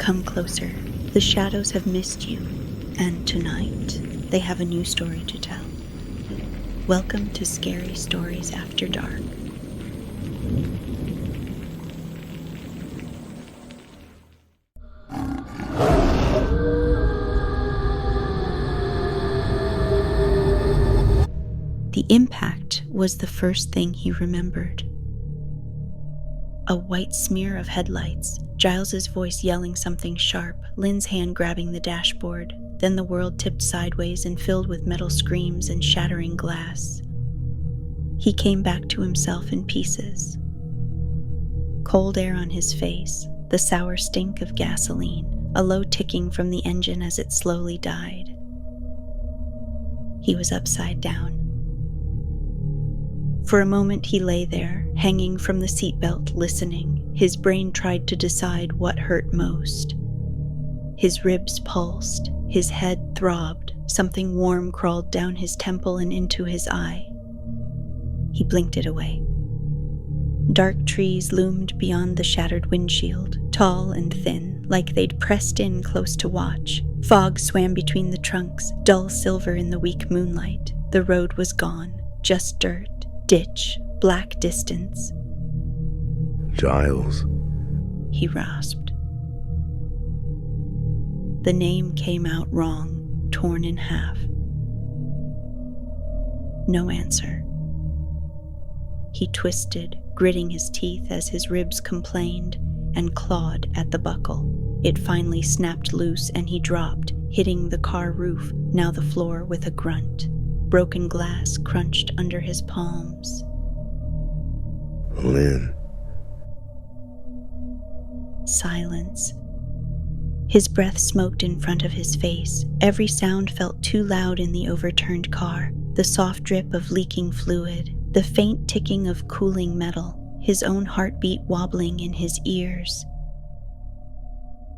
Come closer. The shadows have missed you, and tonight they have a new story to tell. Welcome to Scary Stories After Dark. The impact was the first thing he remembered. A white smear of headlights, Giles's voice yelling something sharp, Lynn's hand grabbing the dashboard. Then the world tipped sideways and filled with metal screams and shattering glass. He came back to himself in pieces. Cold air on his face, the sour stink of gasoline, a low ticking from the engine as it slowly died. He was upside down. For a moment he lay there, hanging from the seatbelt, listening. His brain tried to decide what hurt most. His ribs pulsed, his head throbbed, something warm crawled down his temple and into his eye. He blinked it away. Dark trees loomed beyond the shattered windshield, tall and thin, like they'd pressed in close to watch. Fog swam between the trunks, dull silver in the weak moonlight. The road was gone, just dirt. Ditch, black distance. Giles, he rasped. The name came out wrong, torn in half. No answer. He twisted, gritting his teeth as his ribs complained, and clawed at the buckle. It finally snapped loose and he dropped, hitting the car roof, now the floor, with a grunt. Broken glass crunched under his palms. Lynn. Silence. His breath smoked in front of his face. Every sound felt too loud in the overturned car. The soft drip of leaking fluid, the faint ticking of cooling metal, his own heartbeat wobbling in his ears.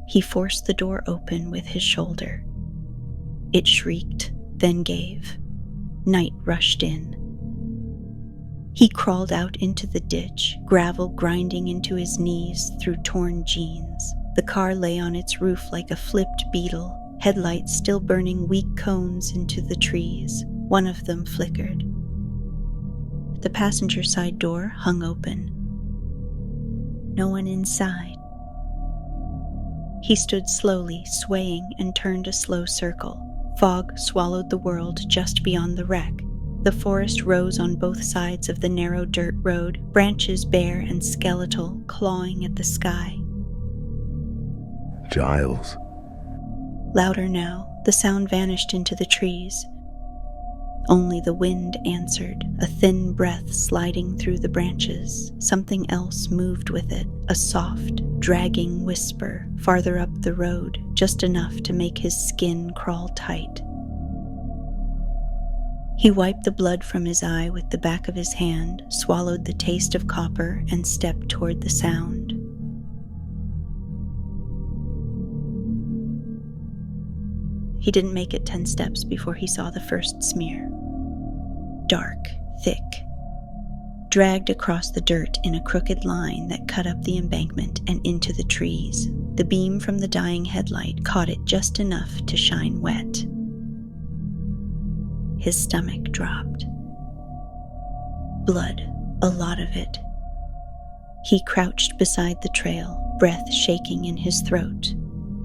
He forced the door open with his shoulder. It shrieked, then gave. Night rushed in. He crawled out into the ditch, gravel grinding into his knees through torn jeans. The car lay on its roof like a flipped beetle, headlights still burning weak cones into the trees. One of them flickered. The passenger side door hung open. No one inside. He stood slowly, swaying, and turned a slow circle. Fog swallowed the world just beyond the wreck. The forest rose on both sides of the narrow dirt road, branches bare and skeletal, clawing at the sky. Giles. Louder now, the sound vanished into the trees. Only the wind answered, a thin breath sliding through the branches. Something else moved with it, a soft, dragging whisper farther up the road, just enough to make his skin crawl tight. He wiped the blood from his eye with the back of his hand, swallowed the taste of copper, and stepped toward the sound. He didn't make it 10 steps before he saw the first smear. Dark, thick, dragged across the dirt in a crooked line that cut up the embankment and into the trees. The beam from the dying headlight caught it just enough to shine wet. His stomach dropped. Blood, a lot of it. He crouched beside the trail, breath shaking in his throat.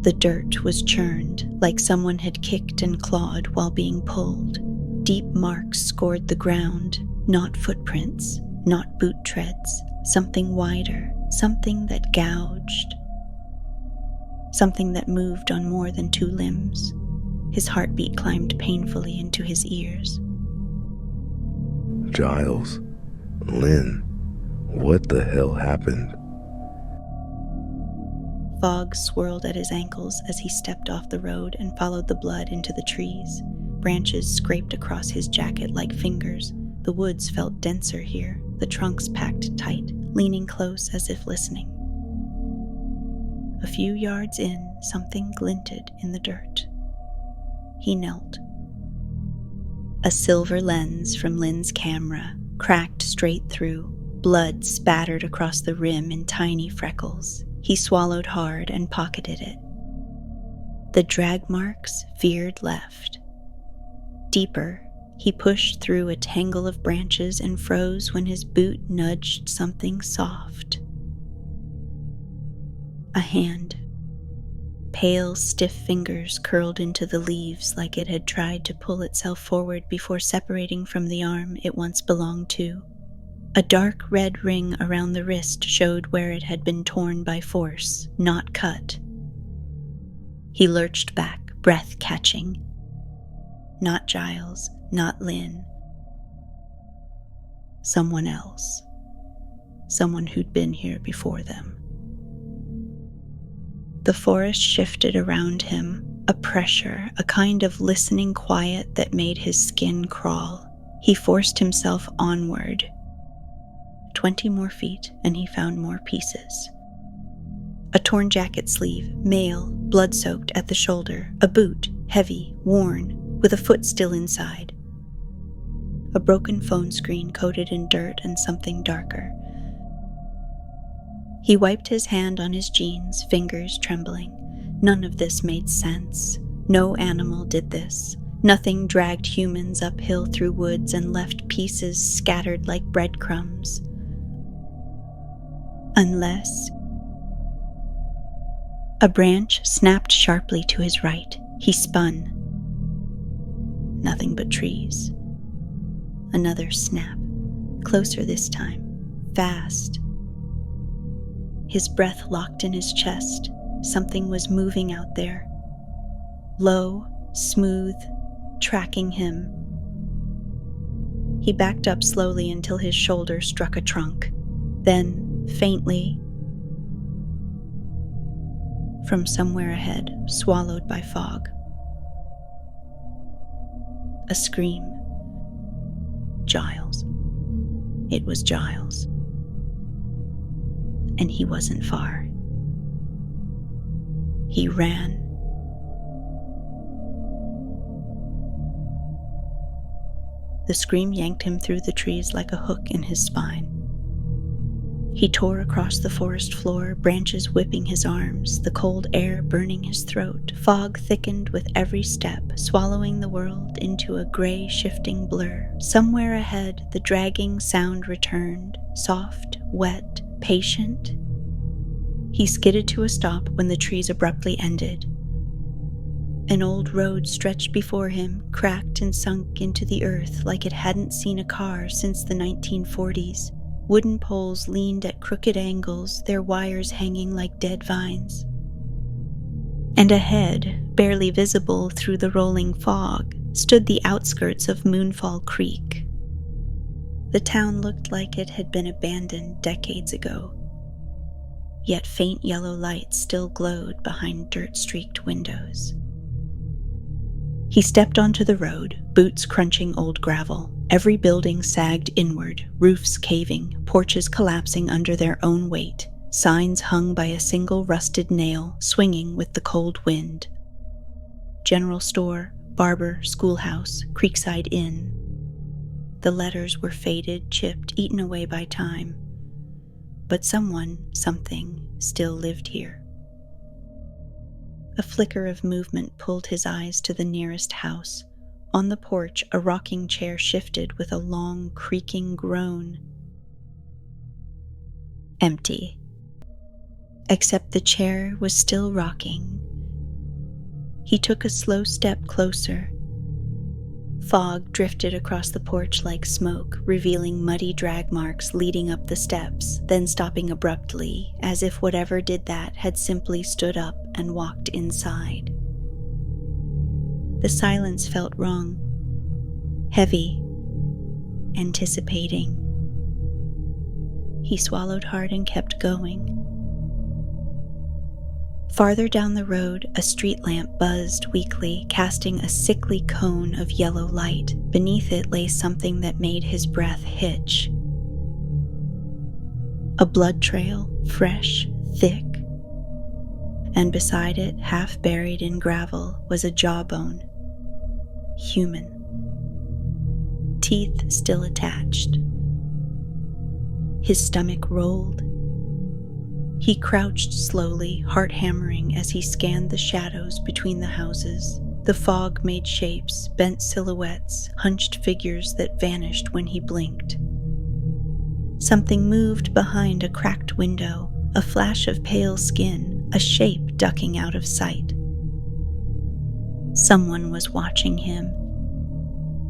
The dirt was churned, like someone had kicked and clawed while being pulled. Deep marks scored the ground, not footprints, not boot treads, something wider, something that gouged. Something that moved on more than 2 limbs. His heartbeat climbed painfully into his ears. Giles. Lynn. What the hell happened? Fog swirled at his ankles as he stepped off the road and followed the blood into the trees. Branches scraped across his jacket like fingers. The woods felt denser here, the trunks packed tight, leaning close as if listening. A few yards in, something glinted in the dirt. He knelt. A silver lens from Lynn's camera, cracked straight through, blood spattered across the rim in tiny freckles. He swallowed hard and pocketed it. The drag marks veered left. Deeper, he pushed through a tangle of branches and froze when his boot nudged something soft. A hand. Pale, stiff fingers curled into the leaves like it had tried to pull itself forward before separating from the arm it once belonged to. A dark red ring around the wrist showed where it had been torn by force, not cut. He lurched back, breath catching. Not Giles, not Lynn. Someone else. Someone who'd been here before them. The forest shifted around him, a pressure, a kind of listening quiet that made his skin crawl. He forced himself onward. 20 more feet, and he found more pieces. A torn jacket sleeve, male, blood-soaked at the shoulder, a boot, heavy, worn, with a foot still inside. A broken phone screen coated in dirt and something darker. He wiped his hand on his jeans, fingers trembling. None of this made sense. No animal did this. Nothing dragged humans uphill through woods and left pieces scattered like breadcrumbs. Unless... A branch snapped sharply to his right. He spun. Nothing but trees. Another snap. Closer this time. Fast. His breath locked in his chest. Something was moving out there. Low, smooth, tracking him. He backed up slowly until his shoulder struck a trunk. Then, faintly, from somewhere ahead, swallowed by fog. A scream. Giles. It was Giles. And he wasn't far. He ran. The scream yanked him through the trees like a hook in his spine. He tore across the forest floor, branches whipping his arms, the cold air burning his throat. Fog thickened with every step, swallowing the world into a gray, shifting blur. Somewhere ahead, the dragging sound returned, soft, wet, patient. He skidded to a stop when the trees abruptly ended. An old road stretched before him, cracked and sunk into the earth like it hadn't seen a car since the 1940s. Wooden poles leaned at crooked angles, their wires hanging like dead vines. And ahead, barely visible through the rolling fog, stood the outskirts of Moonfall Creek. The town looked like it had been abandoned decades ago, yet faint yellow lights still glowed behind dirt-streaked windows. He stepped onto the road, boots crunching old gravel. Every building sagged inward, roofs caving, porches collapsing under their own weight, signs hung by a single rusted nail swinging with the cold wind. General store, barber, schoolhouse, Creekside Inn. The letters were faded, chipped, eaten away by time. But someone, something, still lived here. A flicker of movement pulled his eyes to the nearest house. On the porch, a rocking chair shifted with a long, creaking groan. Empty. Except the chair was still rocking. He took a slow step closer. Fog drifted across the porch like smoke, revealing muddy drag marks leading up the steps, then stopping abruptly, as if whatever did that had simply stood up and walked inside. The silence felt wrong, heavy, anticipating. He swallowed hard and kept going. Farther down the road, a street lamp buzzed weakly, casting a sickly cone of yellow light. Beneath it lay something that made his breath hitch. A blood trail, fresh, thick. And beside it, half buried in gravel, was a jawbone. Human. Teeth still attached. His stomach rolled. He crouched slowly, heart hammering as he scanned the shadows between the houses. The fog made shapes, bent silhouettes, hunched figures that vanished when he blinked. Something moved behind a cracked window, a flash of pale skin, a shape ducking out of sight. Someone was watching him.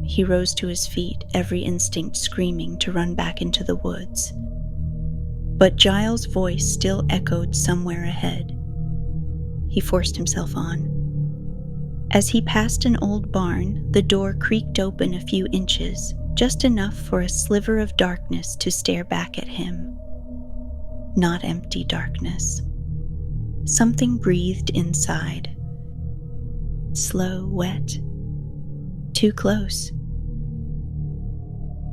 He rose to his feet, every instinct screaming to run back into the woods. But Giles' voice still echoed somewhere ahead. He forced himself on. As he passed an old barn, the door creaked open a few inches, just enough for a sliver of darkness to stare back at him. Not empty darkness. Something breathed inside. Slow, wet. Too close.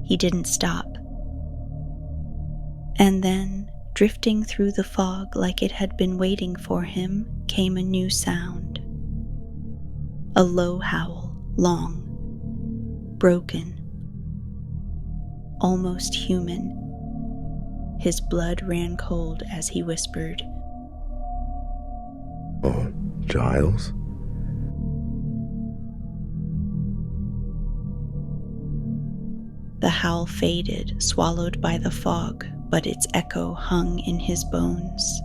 He didn't stop. And then, drifting through the fog like it had been waiting for him, came a new sound. A low howl, long, broken, almost human. His blood ran cold as he whispered, "Oh, Giles?" The howl faded, swallowed by the fog, but its echo hung in his bones.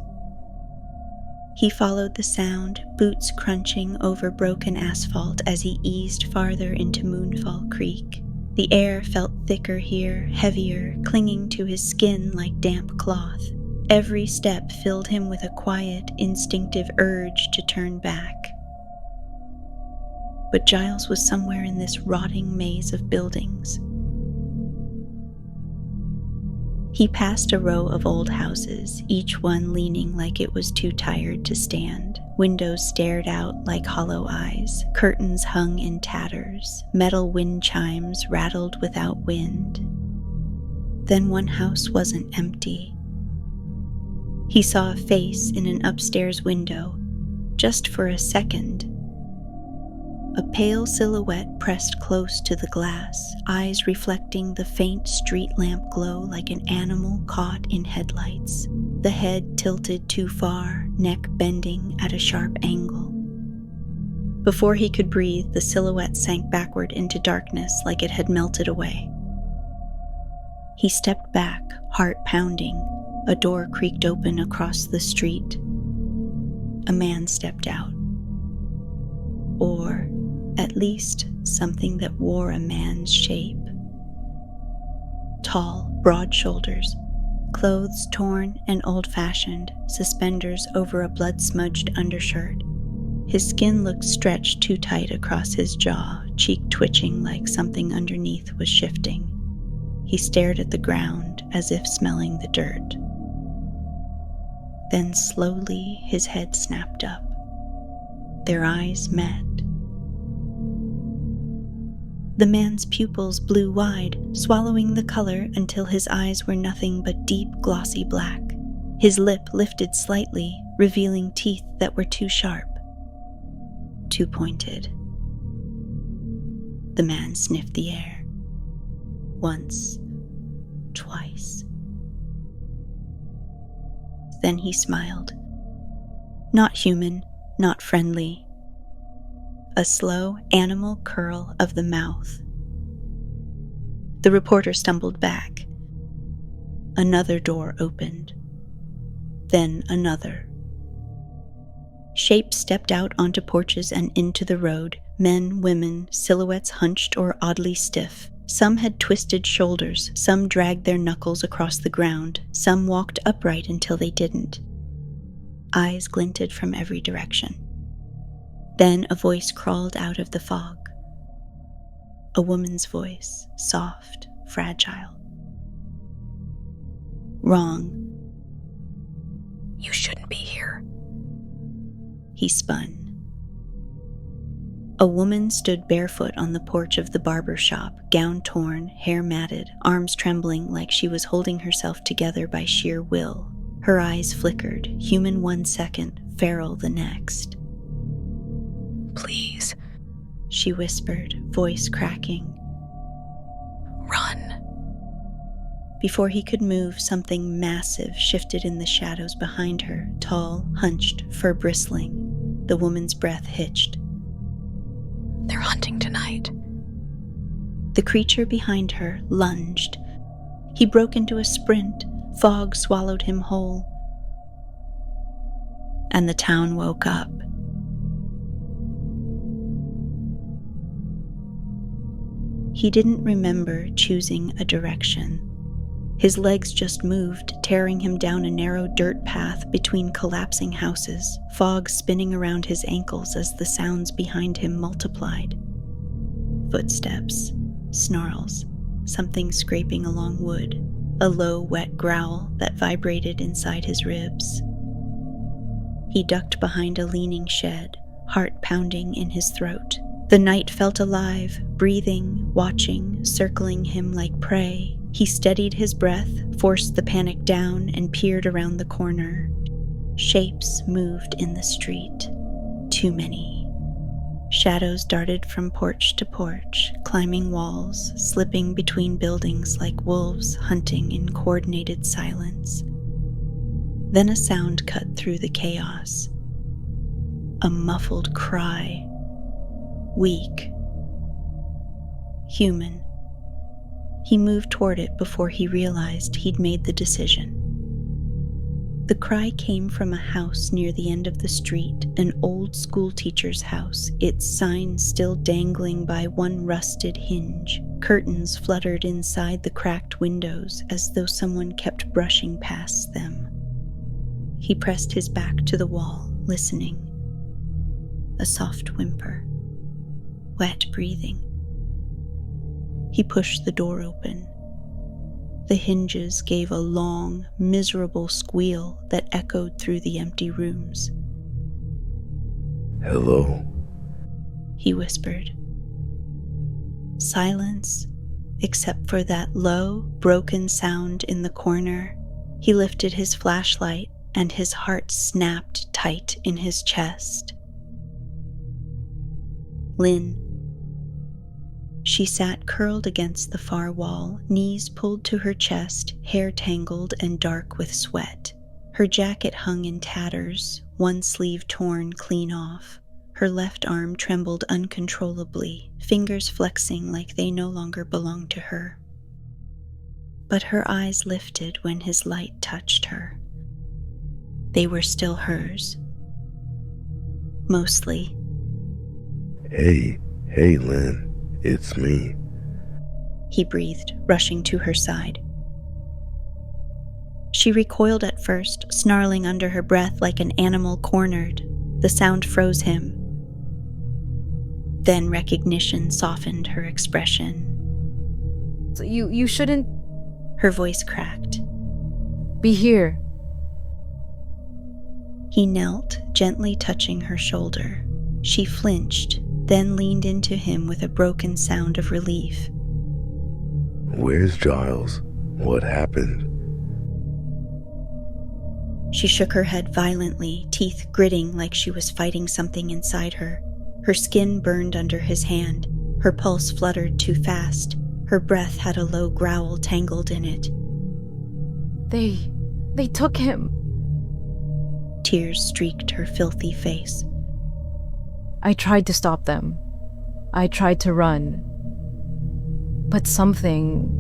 He followed the sound, boots crunching over broken asphalt as he eased farther into Moonfall Creek. The air felt thicker here, heavier, clinging to his skin like damp cloth. Every step filled him with a quiet, instinctive urge to turn back. But Giles was somewhere in this rotting maze of buildings. He passed a row of old houses, each one leaning like it was too tired to stand. Windows stared out like hollow eyes, curtains hung in tatters, metal wind chimes rattled without wind. Then one house wasn't empty. He saw a face in an upstairs window, just for a second. A pale silhouette pressed close to the glass, eyes reflecting the faint street lamp glow like an animal caught in headlights. The head tilted too far, neck bending at a sharp angle. Before he could breathe, the silhouette sank backward into darkness like it had melted away. He stepped back, heart pounding. A door creaked open across the street. A man stepped out. Or, at least, something that wore a man's shape. Tall, broad shoulders, clothes torn and old-fashioned, suspenders over a blood-smudged undershirt. His skin looked stretched too tight across his jaw, cheek twitching like something underneath was shifting. He stared at the ground as if smelling the dirt. Then slowly his head snapped up. Their eyes met. The man's pupils blew wide, swallowing the color until his eyes were nothing but deep, glossy black. His lip lifted slightly, revealing teeth that were too sharp, too pointed. The man sniffed the air. Once, twice. Then he smiled. Not human, not friendly. A slow animal curl of the mouth. The reporter stumbled back. Another door opened. Then another. Shapes stepped out onto porches and into the road, men, women, silhouettes hunched or oddly stiff. Some had twisted shoulders, some dragged their knuckles across the ground, some walked upright until they didn't. Eyes glinted from every direction. Then a voice crawled out of the fog. A woman's voice, soft, fragile. "Wrong. You shouldn't be here." He spun. A woman stood barefoot on the porch of the barber shop, gown torn, hair matted, arms trembling like she was holding herself together by sheer will. Her eyes flickered, human one second, feral the next. "Please," she whispered, voice cracking. "Run." Before he could move, something massive shifted in the shadows behind her, tall, hunched, fur bristling. The woman's breath hitched. They're hunting tonight. The creature behind her lunged. He broke into a sprint. Fog swallowed him whole. And the town woke up. He didn't remember choosing a direction. His legs just moved, tearing him down a narrow dirt path between collapsing houses, fog spinning around his ankles as the sounds behind him multiplied. Footsteps, snarls, something scraping along wood, a low, wet growl that vibrated inside his ribs. He ducked behind a leaning shed, heart pounding in his throat. The night felt alive, breathing, watching, circling him like prey. He steadied his breath, forced the panic down, and peered around the corner. Shapes moved in the street. Too many. Shadows darted from porch to porch, climbing walls, slipping between buildings like wolves hunting in coordinated silence. Then a sound cut through the chaos. A muffled cry. Weak. Human. He moved toward it before he realized he'd made the decision. The cry came from a house near the end of the street, an old school teacher's house, its sign still dangling by one rusted hinge. Curtains fluttered inside the cracked windows as though someone kept brushing past them. He pressed his back to the wall, listening. A soft whimper. Wet breathing. He pushed the door open. The hinges gave a long, miserable squeal that echoed through the empty rooms. Hello? He whispered. Silence, except for that low, broken sound in the corner. He lifted his flashlight, and his heart snapped tight in his chest. Lynn. She sat curled against the far wall, knees pulled to her chest, hair tangled and dark with sweat. Her jacket hung in tatters, one sleeve torn clean off. Her left arm trembled uncontrollably, fingers flexing like they no longer belonged to her. But her eyes lifted when his light touched her. They were still hers. Mostly. Hey, Lynn. It's me. He breathed, rushing to her side. She recoiled at first, snarling under her breath like an animal cornered. The sound froze him. Then recognition softened her expression. So you shouldn't Her voice cracked. be here. He knelt, gently touching her shoulder. She flinched, then leaned into him with a broken sound of relief. Where's Giles? What happened? She shook her head violently, teeth gritting like she was fighting something inside her. Her skin burned under his hand. Her pulse fluttered too fast. Her breath had a low growl tangled in it. They took him. Tears streaked her filthy face. I tried to stop them. I tried to run. But something...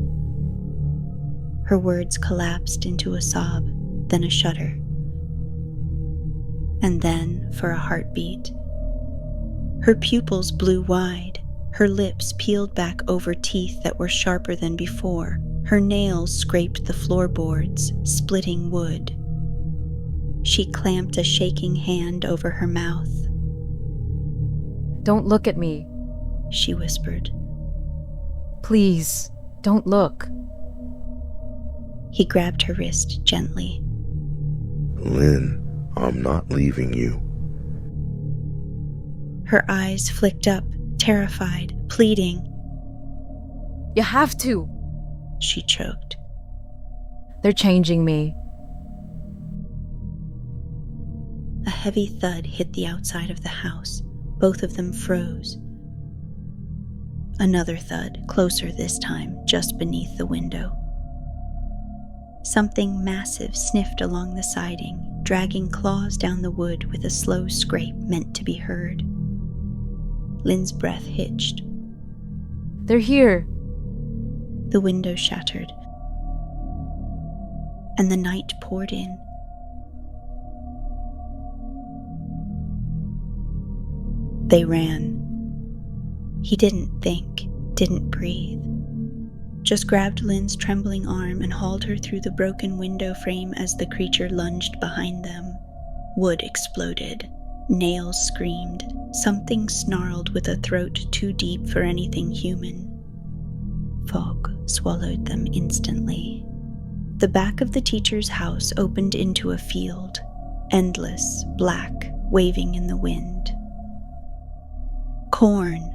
Her words collapsed into a sob, then a shudder. And then, for a heartbeat. Her pupils blew wide, her lips peeled back over teeth that were sharper than before. Her nails scraped the floorboards, splitting wood. She clamped a shaking hand over her mouth. Don't look at me. She whispered. Please, don't look. He grabbed her wrist gently. Lynn, I'm not leaving you. Her eyes flicked up, terrified, pleading. You have to. She choked. They're changing me. A heavy thud hit the outside of the house. Both of them froze. Another thud, closer this time, just beneath the window. Something massive sniffed along the siding, dragging claws down the wood with a slow scrape meant to be heard. Lynn's breath hitched. They're here. The window shattered, and the night poured in. They ran. He didn't think, didn't breathe. Just grabbed Lynn's trembling arm and hauled her through the broken window frame as the creature lunged behind them. Wood exploded. Nails screamed. Something snarled with a throat too deep for anything human. Fog swallowed them instantly. The back of the teacher's house opened into a field, endless, black, waving in the wind. Corn,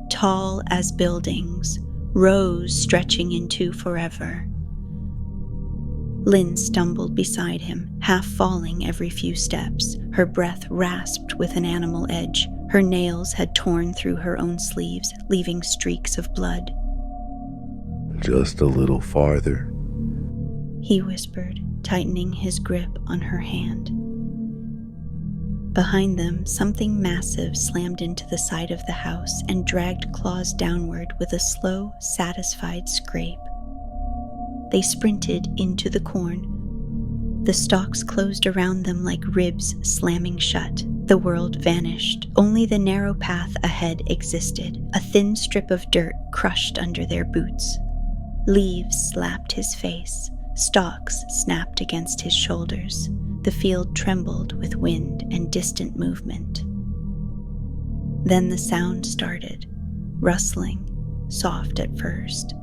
tall as buildings, rose stretching into forever. Lynn stumbled beside him, half falling every few steps. Her breath rasped with an animal edge. Her nails had torn through her own sleeves, leaving streaks of blood. Just a little farther, he whispered, tightening his grip on her hand. Behind them, something massive slammed into the side of the house and dragged claws downward with a slow, satisfied scrape. They sprinted into the corn. The stalks closed around them like ribs slamming shut. The world vanished. Only the narrow path ahead existed, a thin strip of dirt crushed under their boots. Leaves slapped his face. Stalks snapped against his shoulders. The field trembled with wind and distant movement. Then the sound started, rustling, soft at first.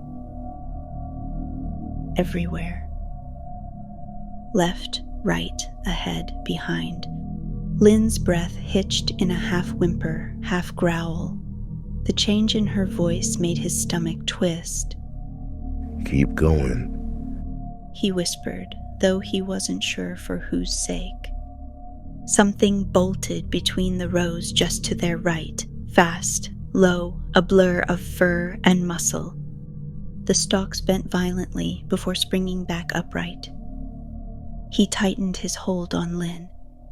Everywhere. Left, right, ahead, behind. Lynn's breath hitched in a half-whimper, half-growl. The change in her voice made his stomach twist. Keep going, he whispered, though he wasn't sure for whose sake. Something bolted between the rows just to their right, fast, low, a blur of fur and muscle. The stalks bent violently before springing back upright. He tightened his hold on Lynn.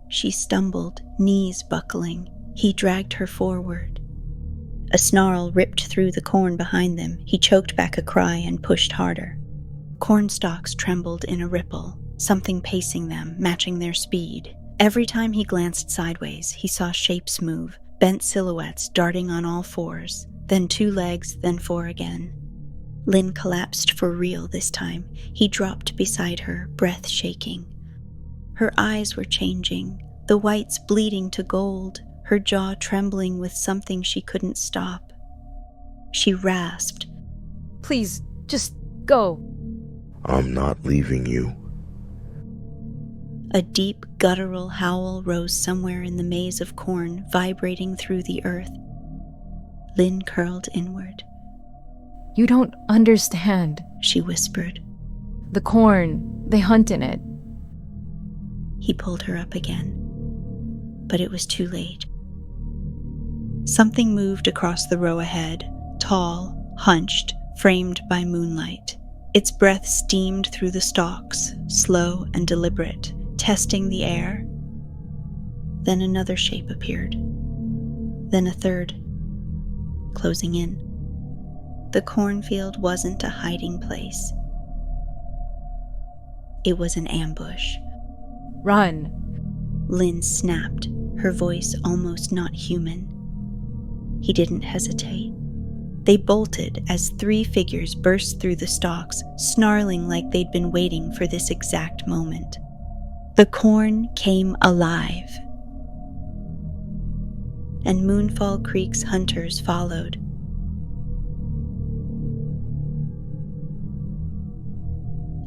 She stumbled, knees buckling. He dragged her forward. A snarl ripped through the corn behind them. He choked back a cry and pushed harder. Corn stalks trembled in a ripple, something pacing them, matching their speed. Every time he glanced sideways, he saw shapes move, bent silhouettes darting on all fours, then 2 legs, then 4 again. Lynn collapsed for real this time. He dropped beside her, breath shaking. Her eyes were changing, the whites bleeding to gold, her jaw trembling with something she couldn't stop. She rasped, Please, just go. I'm not leaving you. A deep, guttural howl rose somewhere in the maze of corn, vibrating through the earth. Lynn curled inward. You don't understand. She whispered. The corn, they hunt in it. He pulled her up again, but it was too late. Something moved across the row ahead, tall, hunched, framed by moonlight. Its breath steamed through the stalks, slow and deliberate, testing the air. Then another shape appeared. Then a third, closing in. The cornfield wasn't a hiding place. It was an ambush. Run. Lynn snapped, her voice almost not human. He didn't hesitate. They bolted as 3 figures burst through the stalks, snarling like they'd been waiting for this exact moment. The corn came alive. And Moonfall Creek's hunters followed.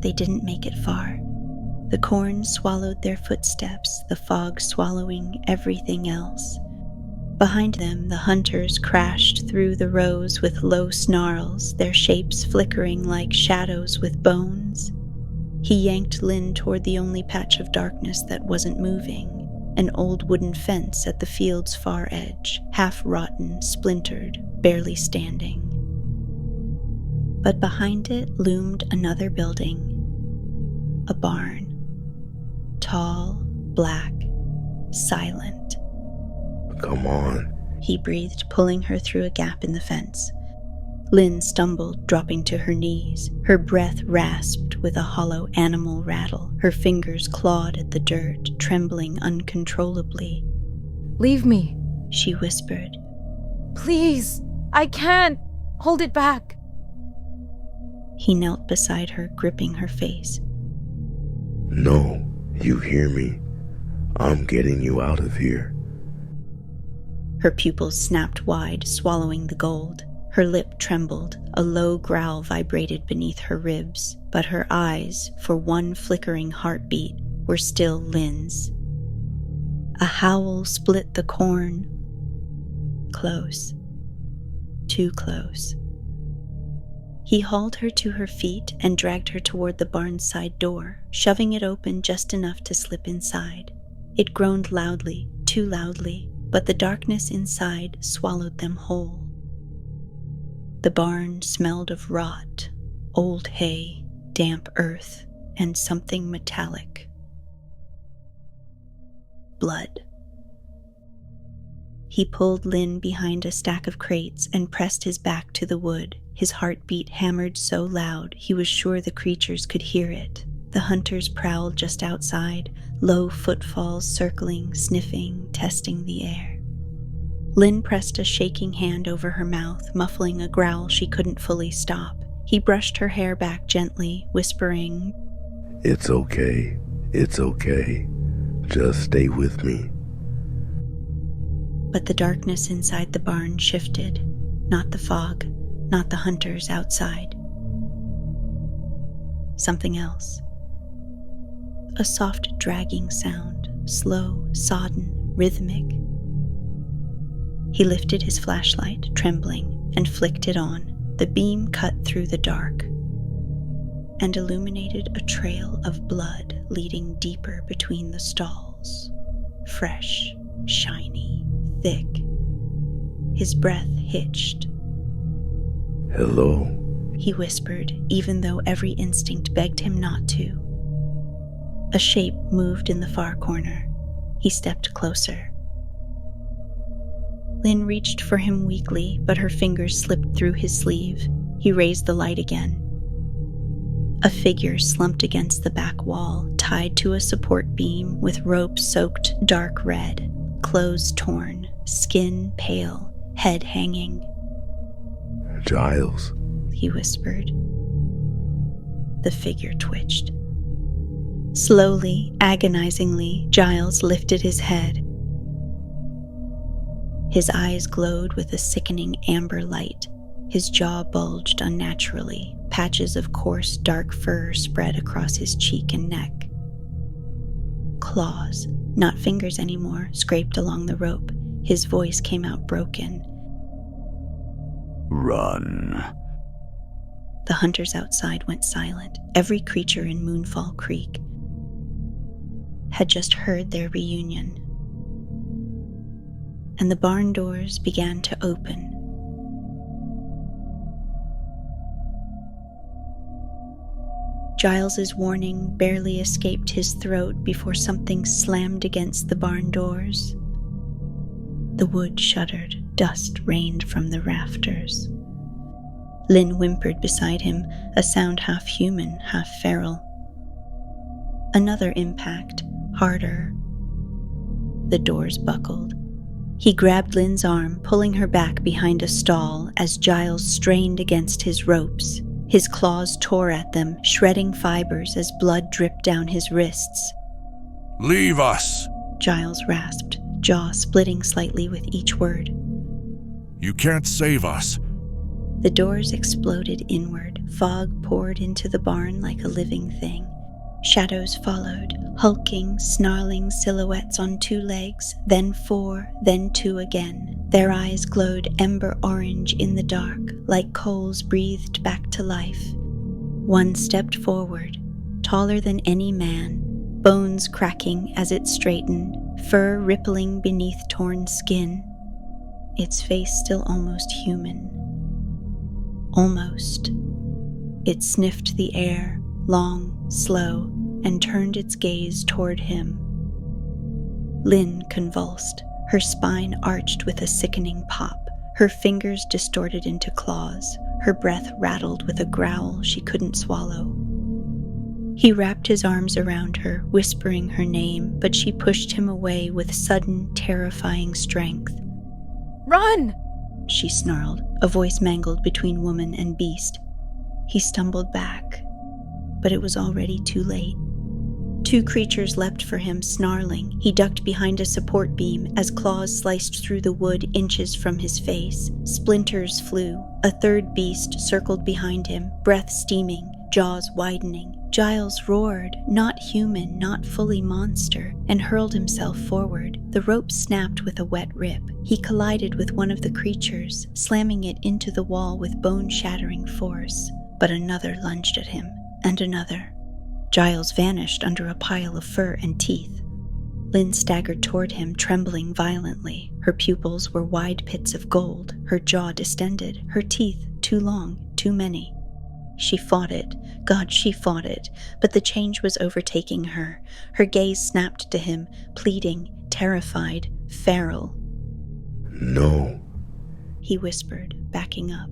They didn't make it far. The corn swallowed their footsteps, the fog swallowing everything else. Behind them, the hunters crashed through the rows with low snarls, their shapes flickering like shadows with bones. He yanked Lynn toward the only patch of darkness that wasn't moving, an old wooden fence at the field's far edge, half-rotten, splintered, barely standing. But behind it loomed another building. A barn. Tall, black, silent. Come on. He breathed, pulling her through a gap in the fence. Lynn stumbled, dropping to her knees. Her breath rasped with a hollow animal rattle. Her fingers clawed at the dirt, trembling uncontrollably. Leave me. She whispered. Please. I can't. Hold it back. He knelt beside her, gripping her face. No, you hear me? I'm getting you out of here. Her pupils snapped wide, swallowing the gold. Her lip trembled, a low growl vibrated beneath her ribs, but her eyes, for one flickering heartbeat, were still Lynn's. A howl split the corn. Close. Too close. He hauled her to her feet and dragged her toward the barn's side door, shoving it open just enough to slip inside. It groaned loudly, too loudly, but the darkness inside swallowed them whole. The barn smelled of rot, old hay, damp earth, and something metallic. Blood. He pulled Lynn behind a stack of crates and pressed his back to the wood. His heartbeat hammered so loud he was sure the creatures could hear it. The hunters prowled just outside, low footfalls circling, sniffing, testing the air. Lynn pressed a shaking hand over her mouth, muffling a growl she couldn't fully stop. He brushed her hair back gently, whispering, It's okay. It's okay. Just stay with me. But the darkness inside the barn shifted. Not the fog, not the hunters outside. Something else. A soft dragging sound, slow, sodden, rhythmic. He lifted his flashlight, trembling, and flicked it on. The beam cut through the dark and illuminated a trail of blood leading deeper between the stalls. Fresh, shiny, thick. His breath hitched. Hello? He whispered, even though every instinct begged him not to. A shape moved in the far corner. He stepped closer. Lynn reached for him weakly, but her fingers slipped through his sleeve. He raised the light again. A figure slumped against the back wall, tied to a support beam with rope soaked dark red, clothes torn, skin pale, head hanging. Giles. He whispered. The figure twitched. Slowly, agonizingly, Giles lifted his head. His eyes glowed with a sickening amber light. His jaw bulged unnaturally. Patches of coarse, dark fur spread across his cheek and neck. Claws, not fingers anymore, scraped along the rope. His voice came out broken. Run. The hunters outside went silent. Every creature in Moonfall Creek had just heard their reunion. And the barn doors began to open. Giles's warning barely escaped his throat before something slammed against the barn doors. The wood shuddered, dust rained from the rafters. Lynn whimpered beside him, a sound half human, half feral. Another impact, harder. The doors buckled. He grabbed Lynn's arm, pulling her back behind a stall as Giles strained against his ropes. His claws tore at them, shredding fibers as blood dripped down his wrists. Leave us! Giles rasped, jaw splitting slightly with each word. You can't save us. The doors exploded inward. Fog poured into the barn like a living thing. Shadows followed, hulking, snarling silhouettes on 2 legs, then 4, then 2 again. Their eyes glowed ember orange in the dark, like coals breathed back to life. One stepped forward, taller than any man, bones cracking as it straightened, fur rippling beneath torn skin. Its face still almost human. Almost. It sniffed the air, long, slow, and turned its gaze toward him. Lynn convulsed, her spine arched with a sickening pop, her fingers distorted into claws, her breath rattled with a growl she couldn't swallow. He wrapped his arms around her, whispering her name, but she pushed him away with sudden, terrifying strength. Run! She snarled, a voice mangled between woman and beast. He stumbled back, but it was already too late. Two creatures leapt for him, snarling. He ducked behind a support beam as claws sliced through the wood inches from his face. Splinters flew. A third beast circled behind him, breath steaming, jaws widening. Giles roared, not human, not fully monster, and hurled himself forward. The rope snapped with a wet rip. He collided with one of the creatures, slamming it into the wall with bone-shattering force. But another lunged at him, and another. Giles vanished under a pile of fur and teeth. Lynn staggered toward him, trembling violently. Her pupils were wide pits of gold, her jaw distended, her teeth too long, too many. She fought it. God, she fought it. But the change was overtaking her. Her gaze snapped to him, pleading, terrified, feral. No, He whispered, backing up.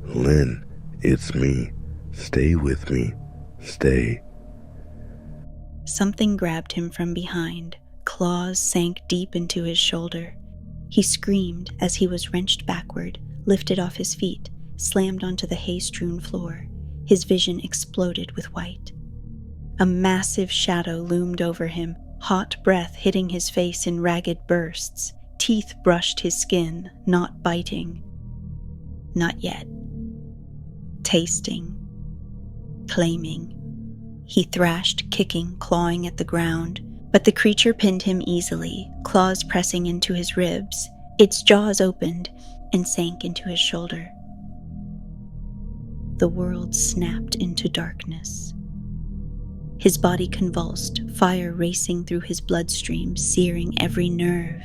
Lynn, it's me. Stay with me. Stay. Something grabbed him from behind. Claws sank deep into his shoulder. He screamed as he was wrenched backward, lifted off his feet, slammed onto the hay-strewn floor. His vision exploded with white. A massive shadow loomed over him, hot breath hitting his face in ragged bursts. Teeth brushed his skin, not biting. Not yet. Tasting. Claiming. He thrashed, kicking, clawing at the ground, but the creature pinned him easily, claws pressing into his ribs. Its jaws opened and sank into his shoulder. The world snapped into darkness. His body convulsed, fire racing through his bloodstream, searing every nerve.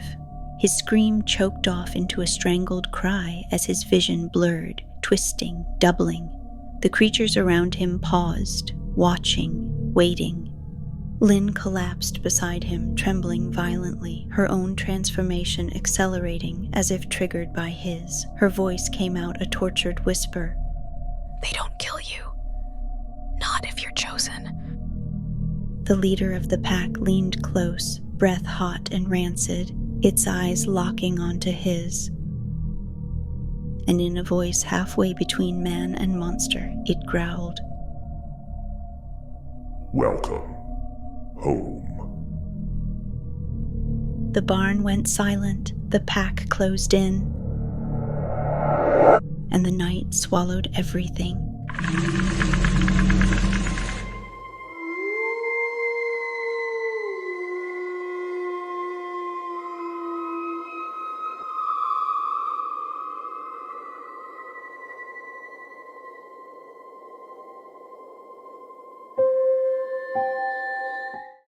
His scream choked off into a strangled cry as his vision blurred, twisting, doubling. The creatures around him paused, watching, waiting. Lynn collapsed beside him, trembling violently, her own transformation accelerating as if triggered by his. Her voice came out a tortured whisper. They don't kill you. Not if you're chosen. The leader of the pack leaned close, breath hot and rancid, its eyes locking onto his. And in a voice halfway between man and monster, it growled, Welcome home. The barn went silent, the pack closed in, and the night swallowed everything.